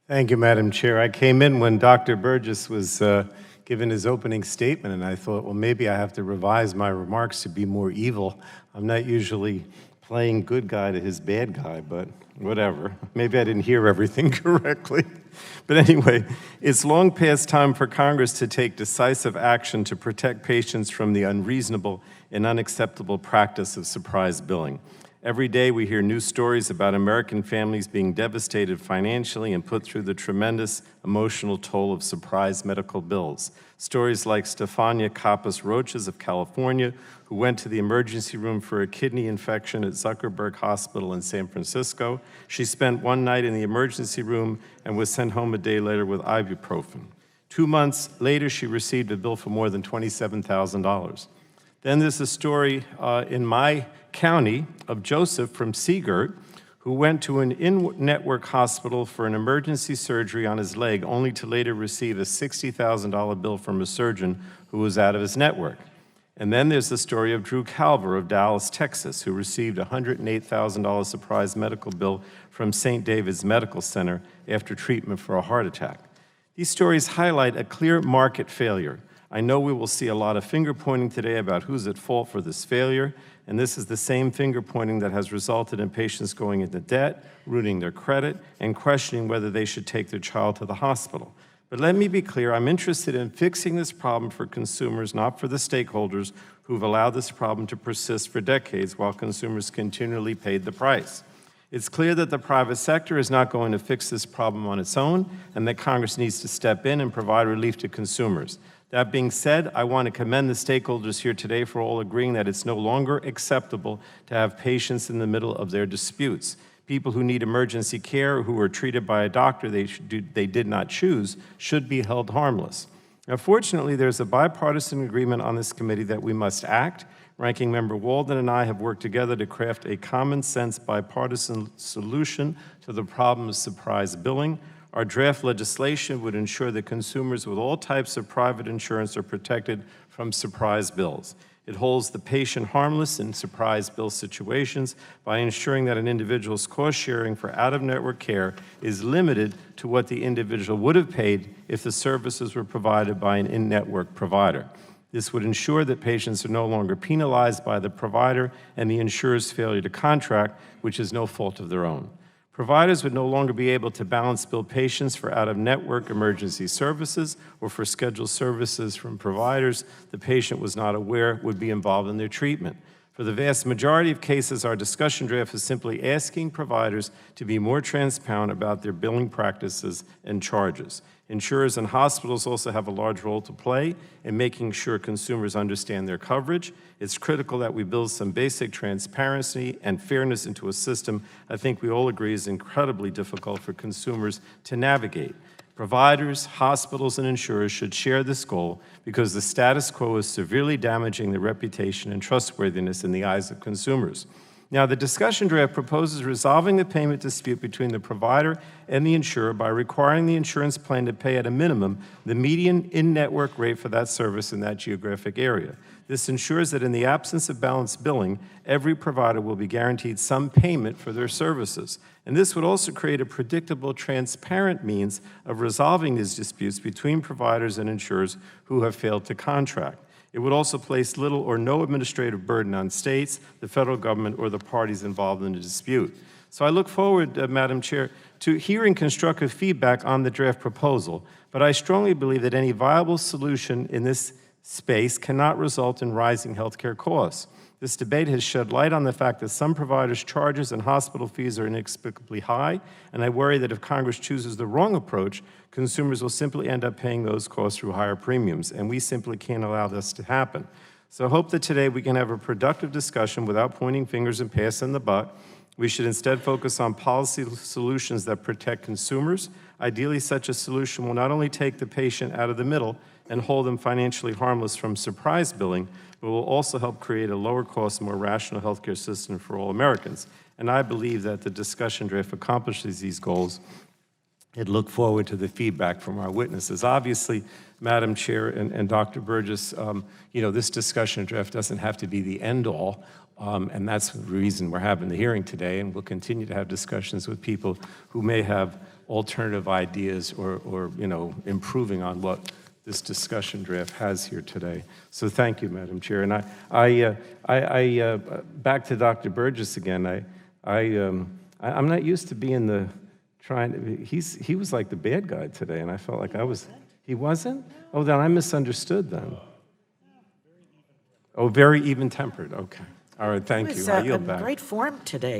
Thank you, Madam Chair. I came in when Dr. Burgess was giving his opening statement, and I thought, well, maybe I have to revise my remarks to be more evil. I'm not usually playing good guy to his bad guy, but whatever. Maybe I didn't hear everything correctly. But anyway, it's long past time for Congress to take decisive action to protect patients from the unreasonable and unacceptable practice of surprise billing. Every day we hear news stories about American families being devastated financially and put through the tremendous emotional toll of surprise medical bills. Stories like Stefania Kappas Roches of California, who went to the emergency room for a kidney infection at Zuckerberg Hospital in San Francisco. She spent one night in the emergency room and was sent home a day later with ibuprofen. 2 months later, she received a bill for more than $27,000. Then there's a story in my county of Joseph from Seagirt, who went to an in-network hospital for an emergency surgery on his leg, only to later receive a $60,000 bill from a surgeon who was out of his network. And then there's the story of Drew Calver of Dallas, Texas, who received a $108,000 surprise medical bill from St. David's Medical Center after treatment for a heart attack. These stories highlight a clear market failure. I know we will see a lot of finger-pointing today about who's at fault for this failure, and this is the same finger-pointing that has resulted in patients going into debt, ruining their credit, and questioning whether they should take their child to the hospital. But let me be clear, I'm interested in fixing this problem for consumers, not for the stakeholders who've allowed this problem to persist for decades while consumers continually paid the price. It's clear that the private sector is not going to fix this problem on its own, and that Congress needs to step in and provide relief to consumers. That being said, I want to commend the stakeholders here today for all agreeing that it's no longer acceptable to have patients in the middle of their disputes. People who need emergency care, who are treated by a doctor they did not choose, should be held harmless. Now, fortunately, there's a bipartisan agreement on this committee that we must act. Ranking Member Walden and I have worked together to craft a common-sense bipartisan solution to the problem of surprise billing. Our draft legislation would ensure that consumers with all types of private insurance are protected from surprise bills. It holds the patient harmless in surprise bill situations by ensuring that an individual's cost sharing for out-of-network care is limited to what the individual would have paid if the services were provided by an in-network provider. This would ensure that patients are no longer penalized by the provider and the insurer's failure to contract, which is no fault of their own. Providers would no longer be able to balance bill patients for out-of-network emergency services or for scheduled services from providers the patient was not aware would be involved in their treatment. For the vast majority of cases, our discussion draft is simply asking providers to be more transparent about their billing practices and charges. Insurers and hospitals also have a large role to play in making sure consumers understand their coverage. It's critical that we build some basic transparency and fairness into a system I think we all agree is incredibly difficult for consumers to navigate. Providers, hospitals, and insurers should share this goal because the status quo is severely damaging the reputation and trustworthiness in the eyes of consumers. Now, the discussion draft proposes resolving the payment dispute between the provider and the insurer by requiring the insurance plan to pay at a minimum the median in-network rate for that service in that geographic area. This ensures that in the absence of balanced billing, every provider will be guaranteed some payment for their services. And this would also create a predictable, transparent means of resolving these disputes between providers and insurers who have failed to contract. It would also place little or no administrative burden on states, the federal government, or the parties involved in the dispute. So I look forward, Madam Chair, to hearing constructive feedback on the draft proposal, but I strongly believe that any viable solution in this space cannot result in rising healthcare costs. This debate has shed light on the fact that some providers' charges and hospital fees are inexplicably high, and I worry that if Congress chooses the wrong approach, consumers will simply end up paying those costs through higher premiums, and we simply can't allow this to happen. So I hope that today we can have a productive discussion without pointing fingers and passing the buck. We should instead focus on policy solutions that protect consumers. Ideally, such a solution will not only take the patient out of the middle and hold them financially harmless from surprise billing, but will also help create a lower-cost, more rational healthcare system for all Americans. And I believe that the discussion draft accomplishes these goals and look forward to the feedback from our witnesses. Obviously, Madam Chair and Dr. Burgess, this discussion draft doesn't have to be the end-all, and that's the reason we're having the hearing today, and we'll continue to have discussions with people who may have alternative ideas or improving on what this discussion draft has here today. So thank you, Madam Chair. And back to Dr. Burgess again. I'm not used to being the he was like the bad guy today, and I felt like I was. He wasn't? Oh, then I misunderstood then. Oh, very even-tempered. Okay. All right. Thank you. I yield back. Great form today.